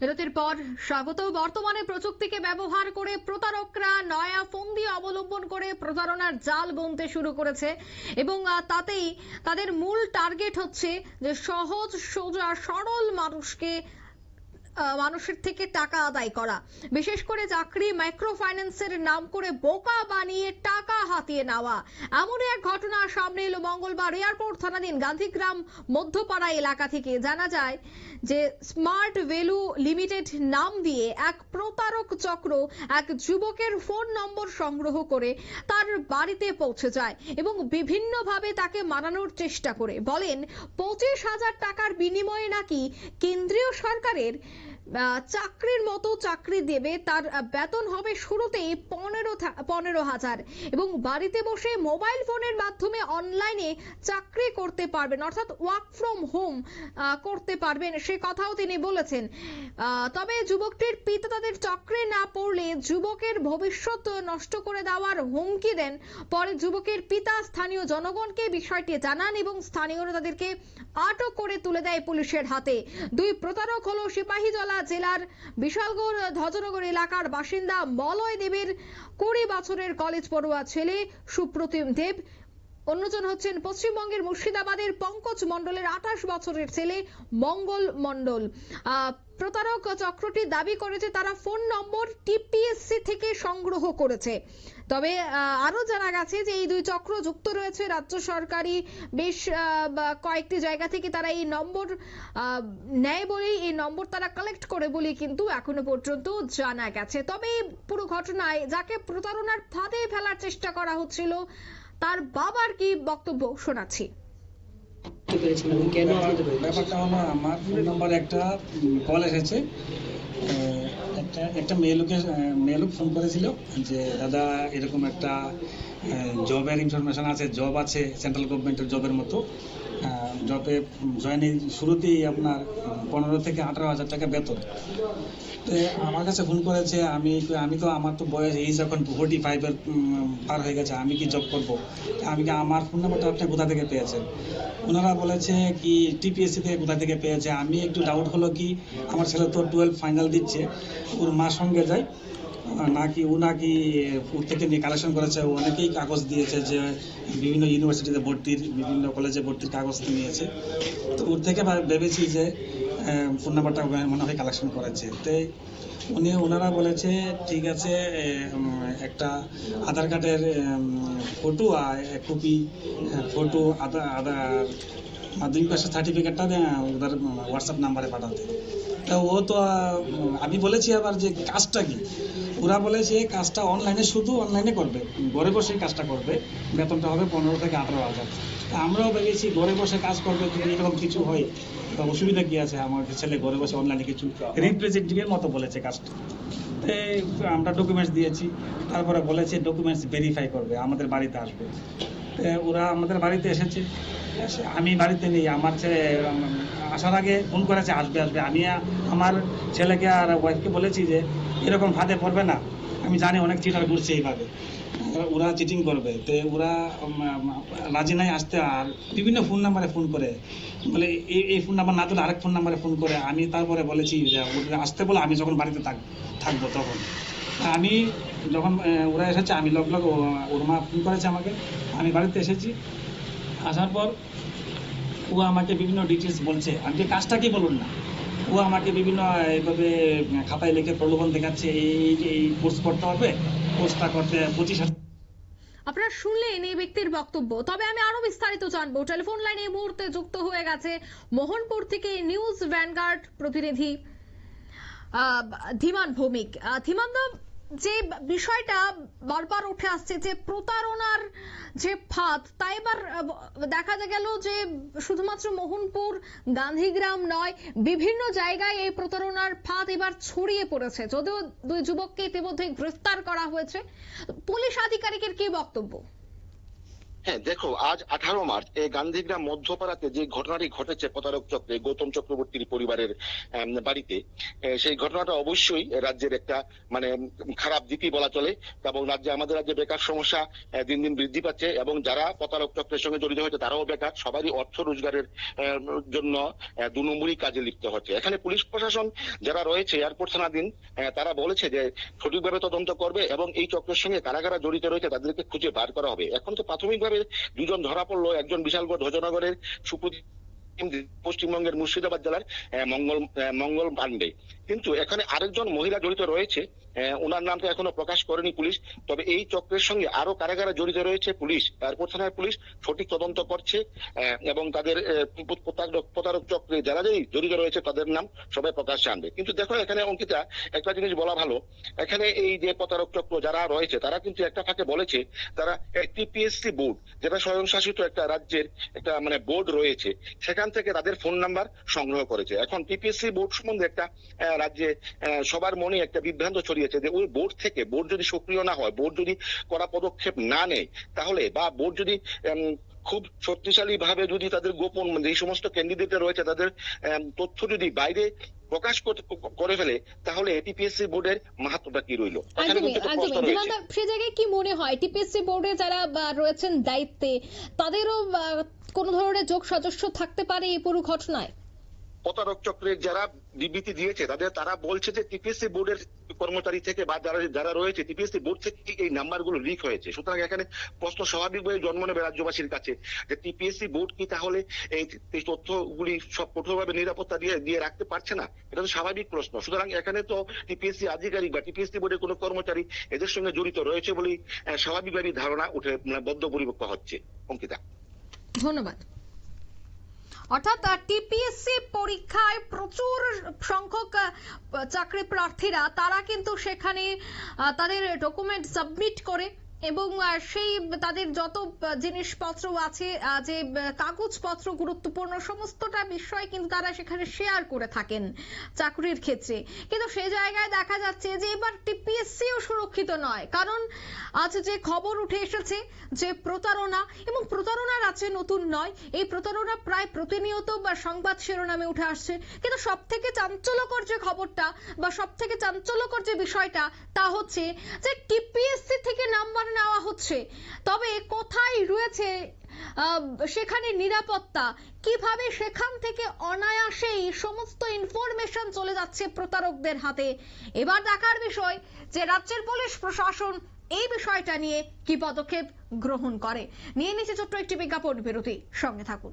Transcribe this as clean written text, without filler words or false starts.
বিরতির পর স্বাগত। বর্তমানে প্রযুক্তিকে ব্যবহার করে প্রতারকরা নয়া ফন্দি অবলম্বন করে প্রতারণার জাল বুনতে শুরু করেছে এবং তাতেই তাদের মূল টার্গেট হচ্ছে যে সহজ সোজা সরল মানুষের থেকে টাকা আদায় করা, বিশেষ করে চাকরি মাইক্রো ফাইন্যান্সের নাম করে বোকা বানিয়ে টাকা হাতিয়ে নেওয়া। এমনই এক ঘটনা সামনে এলো মঙ্গলবার এয়ারপোর্ট থানাধীন গান্ধীগ্রাম মধ্যপাড়া এলাকা থেকে। জানা যায় যে স্মার্ট ভ্যালু লিমিটেড নাম দিয়ে এক প্রতারক চক্র এক যুবকের ফোন নম্বর সংগ্রহ করে তার বাড়িতে পৌঁছে যায় এবং বিভিন্নভাবে তাকে মানানোর চেষ্টা করে বলেন 25,000 টাকার বিনিময়ে নাকি কেন্দ্রীয় সরকারের চাকরির মতো চাকরি দেবে, তার বেতন হবে শুরুতেই 15,000 এবং বাড়িতে বসে মোবাইল ফোনের মাধ্যমে অনলাইনে চাকরি করতে পারবেন, অর্থাৎ ওয়ার্ক ফ্রম হোম করতে পারবেন, সে কথাও তিনি বলেছেন। তবে যুবকটির পিতা তাদের চক্রে না পড়লে যুবকের ভবিষ্যৎ নষ্ট করে দেওয়ার হুমকি দেন। পরে যুবকের পিতা স্থানীয় জনগণকে বিষয়টি জানান এবং স্থানীয়রা তাদেরকে আটক করে তুলে দেয় পুলিশের হাতে। দুই প্রতারক হলো সিপাহীজলা জেলার বিশালগড় ধ্বজনগর এলাকার বাসিন্দা মলয় দেবের 20 বছরের কলেজ পড়ুয়া ছেলে সুপ্রতিম দেব, অন্যজন হচ্ছেন পশ্চিমবঙ্গের মুর্শিদাবাদের পঙ্কজ মণ্ডলের 28 বছরের ছেলে মঙ্গল মণ্ডল। প্রতারক চক্রটি দাবি করেছে তারা ফোন নম্বর টিপিএসসি থেকে সংগ্রহ করেছে। তবে আরো জানা গেছে যে এই দুই চক্র যুক্ত রয়েছে রাজ্য সরকারি বেশ কয়েকটি জায়গা থেকে তারা এই নম্বর নেয় বলেই এই নম্বর তারা কালেক্ট করে বলে কিন্তু এখনো পর্যন্ত জানা গেছে। তবে পুরো ঘটনায় যাকে প্রতারণার ফাঁদে ফেলার চেষ্টা করা হচ্ছিল তার বাবার কি বক্তব্য শোনাচ্ছি। ব্যাপারটা হলো আমার ফোন নাম্বারে একটা কল এসেছে, একটা মেয়ে লোক ফোন করেছিল যে দাদা এরকম একটা জবের ইনফরমেশন আছে, জব আছে সেন্ট্রাল গভর্নমেন্টের জবের মতো, জবে জয়েনিং শুরুতেই আপনার 15 থেকে 18,000 টাকা বেতন। তো আমার কাছে ফোন করেছে, আমি তো আমার তো বয়স এই যখন 45-এর পার হয়ে গেছে, আমি কি জব করব, আমি কি আমার ফোন নাম্বারটা আপনি কোথা থেকে পেয়েছেন? ওনারা বলেছে কি টিপিএসসি থেকে কোথা থেকে পেয়েছে। আমি একটু ডাউট হলো কি আমার ছেলে তো 12 ফাইনাল দিচ্ছে, ওর মার সঙ্গে যায় নাকি ওর থেকে নিয়ে কালেকশন করেছে। অনেকেই কাগজ দিয়েছে যে বিভিন্ন ইউনিভার্সিটিতে ভর্তির, বিভিন্ন কলেজে ভর্তির কাগজ নিয়েছে, তো ওর থেকে ভেবেছি যে ফোন নাম্বারটা মনে হয় কালেকশন করেছে। তো ওনারা বলেছে ঠিক আছে, একটা আধার কার্ডের ফটো আর এক কপি ফটো, আধার মাধ্যমিক পাশের সার্টিফিকেটটা ওদের হোয়াটসঅ্যাপ নাম্বারে পাঠাতে। তো ও তো আমি বলেছি আবার যে কাজটা কি, ওরা বলেছে কাজটা অনলাইনে, শুধু অনলাইনে করবে, ঘরে বসে কাজটা করবে, বেতনটা হবে 15 থেকে 18,000। আমরাও ভেবেছি ঘরে বসে কাজ করবে, যদি এরকম কিছু হয় অসুবিধা কি আছে, আমার ছেলে ঘরে বসে অনলাইনে কিছু রিপ্রেজেন্টেটিভের মতো বলেছে কাজটা। আমরা ডকুমেন্টস দিয়েছি, তারপরে বলেছে ডকুমেন্টস ভেরিফাই করবে, আমাদের বাড়িতে আসবে। ওরা আমাদের বাড়িতে এসেছে, আমি বাড়িতে নেই, আমার ছেলে আসার আগে ফোন করেছে আসবে। আমি আমার ছেলেকে আর ওয়াইফকে বলেছি যে এরকম ফাঁদে পড়বে না, আমি জানি অনেক চিটার ঘুরছে এইভাবে, ওরা চিটিং করবে। তো ওরা রাজি নাই আসতে, আর বিভিন্ন ফোন নাম্বারে ফোন করে বলে এই ফোন নাম্বার না তুলে আরেক ফোন নাম্বারে ফোন করে। আমি তারপরে বলেছি যে আসতে বলে আমি যখন বাড়িতে থাকবো তখন। আমি যখন ওরা এসেছে আমি লগ ওর মা ফোন করেছে আমাকে, আমি বাড়িতে এসেছি। আসার পর ও আমাকে বিভিন্ন ডিটেলস বলছে, আমি যে কাজটা কি বলুন না, ও আমাকে বিভিন্ন এইভাবে খাতায় লিখে প্রলোভন দেখাচ্ছে, এই কোর্স করতে হবে, কোর্সটা করতে 25,000। আপনারা শুনলেন এই ব্যক্তির বক্তব্য। তবে আমি আরো বিস্তারিত জানবো। টেলিফোন লাইনে এই মুহূর্তে যুক্ত হয়ে গেছে মোহনপুর থেকে নিউজ ভ্যানগার্ড প্রতিনিধি ধীমান ভৌমিক। ধীমান, যে বিষয়টা বারবার উঠে আসছে যে প্রতারণার যে ফাঁদ, তাই এবার দেখা গেল যে শুধুমাত্র মোহনপুর গান্ধীগ্রাম নয়, বিভিন্ন জায়গায় এই প্রতারণার ফাঁদ এবার ছড়িয়ে পড়েছে। যদিও দুই যুবককে ইতিমধ্যে গ্রেফতার করা হয়েছে, পুলিশ আধিকারিকের কি বক্তব্য? হ্যাঁ, দেখো, আজ 18 মার্চ এই গান্ধীগ্রাম মধ্যপাড়াতে যে ঘটনাটি ঘটেছে প্রতারক চক্রে গৌতম চক্রবর্তীর পরিবারের বাড়িতে, সেই ঘটনাটা অবশ্যই রাজ্যের একটা মানে খারাপ দিকই বলা চলে। এবং আমাদের রাজ্যে বেকার সমস্যা দিন দিন বৃদ্ধি পাচ্ছে, এবং যারা প্রতারক চক্রের সঙ্গে জড়িত হয়েছে তারাও বেকার, সবারই অর্থ রোজগারের জন্য 2 নম্বরই কাজে লিপ্ত হচ্ছে। এখানে পুলিশ প্রশাসন যারা রয়েছে এয়ারপোর্ট থানাধীন, তারা বলেছে যে সঠিকভাবে তদন্ত করবে এবং এই চক্রের সঙ্গে কারা কারা জড়িত রয়েছে তাদেরকে খুঁজে বার করা হবে। এখন তো প্রাথমিকভাবে 2 জন ধরা পড়লো, একজন বিশালগড় ধ্বজনগরের সুপ্রদীপ, পশ্চিমবঙ্গের মুর্শিদাবাদ জেলার মঙ্গল পান্ডে। কিন্তু এখানে আরেকজন মহিলা জড়িত রয়েছে, ওনার নামটা এখনো প্রকাশ করেনি পুলিশ। তবে এই চক্রের সঙ্গে আরো কারা কারা জড়িত রয়েছে পুলিশ, এয়ারপোর্ট থানার পুলিশ সঠিক তদন্ত করছে, এবং তাদের প্রতারক চক্রে যারা জড়িত রয়েছে তাদের নাম সবাই প্রকাশ্যে আনবে। কিন্তু দেখো, এখানে অঙ্কিতা একটা জিনিস বলা ভালো, এখানে এই যে প্রতারক চক্র যারা রয়েছে তারা কিন্তু একটা ফাঁকে বলেছে তারা টিপিএসসি বোর্ড, যেটা স্বয়ংশাসিত একটা রাজ্যের একটা মানে বোর্ড রয়েছে, সেখান থেকে তাদের ফোন নাম্বার সংগ্রহ করেছে। এখন টিপিএসসি বোর্ড সম্বন্ধে একটা রাজ্যে সবার মনে একটা বিভ্রান্ত ছড়িয়েছে যে ওই বোর্ড থেকে, বোর্ড যদি সক্রিয় না হয়, বোর্ড যদি কড়া পদক্ষেপ না নেয়, তাহলে বা বোর্ড যদি খুব শক্তিশালী ভাবে যদি তাদের গোপন যে সমস্ত ক্যান্ডিডেট রয়েছে তাদের তথ্য যদি বাইরে প্রকাশ করে ফেলে, তাহলে টিপিএসসি বোর্ডের মাহাত্ম্যটা কি রইল? সে জায়গায় কি মনে হয় টিপিএসসি বোর্ডে যারা রয়েছেন দায়িত্বে তাদেরও কোন ধরনের যোগ সদস্য থাকতে পারে এই পুরো ঘটনায়? প্রতারক চক্রের যারা বিবৃতি দিয়েছে তারা বলছে যে টিপিএসসি বোর্ডের কর্মচারী থেকে বা যারা রয়েছে টিপিএসসি বোর্ড থেকে এই নাম্বারগুলো লিক হয়েছে। সুতরাং এখানে প্রশ্ন স্বাভাবিকভাবে জন্ম নেবে রাজ্যবাসীর কাছে যে টিপিএসসি বোর্ড কি তাহলে এই তথ্যগুলি সব কঠোরভাবে নিরাপত্তা দিয়ে রাখতে পারছে না? এটা তো স্বাভাবিক প্রশ্ন। সুতরাং এখানে তো টিপিএসসি আধিকারিক বা টিপিএসসি বোর্ডের কোনো কর্মচারী এদের সঙ্গে জড়িত রয়েছে বলেই স্বাভাবিকভাবে ধারণা উঠে বদ্ধ পরিপক্ক হচ্ছে। অঙ্কিতা, ধন্যবাদ। অর্থাৎ টিপিএসসি পরীক্ষায় প্রচুর সংখ্যক চাকরি প্রার্থীরা তারা কিন্তু সেখানে তাদের ডকুমেন্ট সাবমিট করে এবং সেই তাদের যত জিনিসপত্র আছে, যে কাগজপত্র গুরুত্বপূর্ণ সমস্তটা বিষয় কিন্তু তারা সেখানে শেয়ার করে থাকেন চাকরির ক্ষেত্রে। কিন্তু সেই জায়গায় দেখা যাচ্ছে যে এবার টিপিএসসিও সুরক্ষিত নয়, কারণ আজ যে খবর উঠে এসেছে যে প্রতারণা, এবং প্রতারণা রাজ্যে নতুন নয়, এই প্রতারণা প্রায় প্রতিনিয়ত বা সংবাদ শিরোনামে উঠে আসছে। কিন্তু সব থেকে চাঞ্চল্যকর যে খবরটা বা সব থেকে চাঞ্চল্যকর যে বিষয়টা তা হচ্ছে যে টিপিএসসি থেকে নাম্বার নেওয়া হচ্ছে, তবে কোথায় রয়েছে সেখানে নিরাপত্তা, কিভাবে সেখান থেকে অনায়াসেই সমস্ত ইনফরমেশন চলে যাচ্ছে প্রতারকদের হাতে। এবার দেখার বিষয় যে রাজ্যের পুলিশ প্রশাসন এই বিষয়টা নিয়ে কি পদক্ষেপ গ্রহণ করে। নিয়ে নিচ্ছে ছোট্ট একটি বিজ্ঞাপন বিরতি, সঙ্গে থাকুন।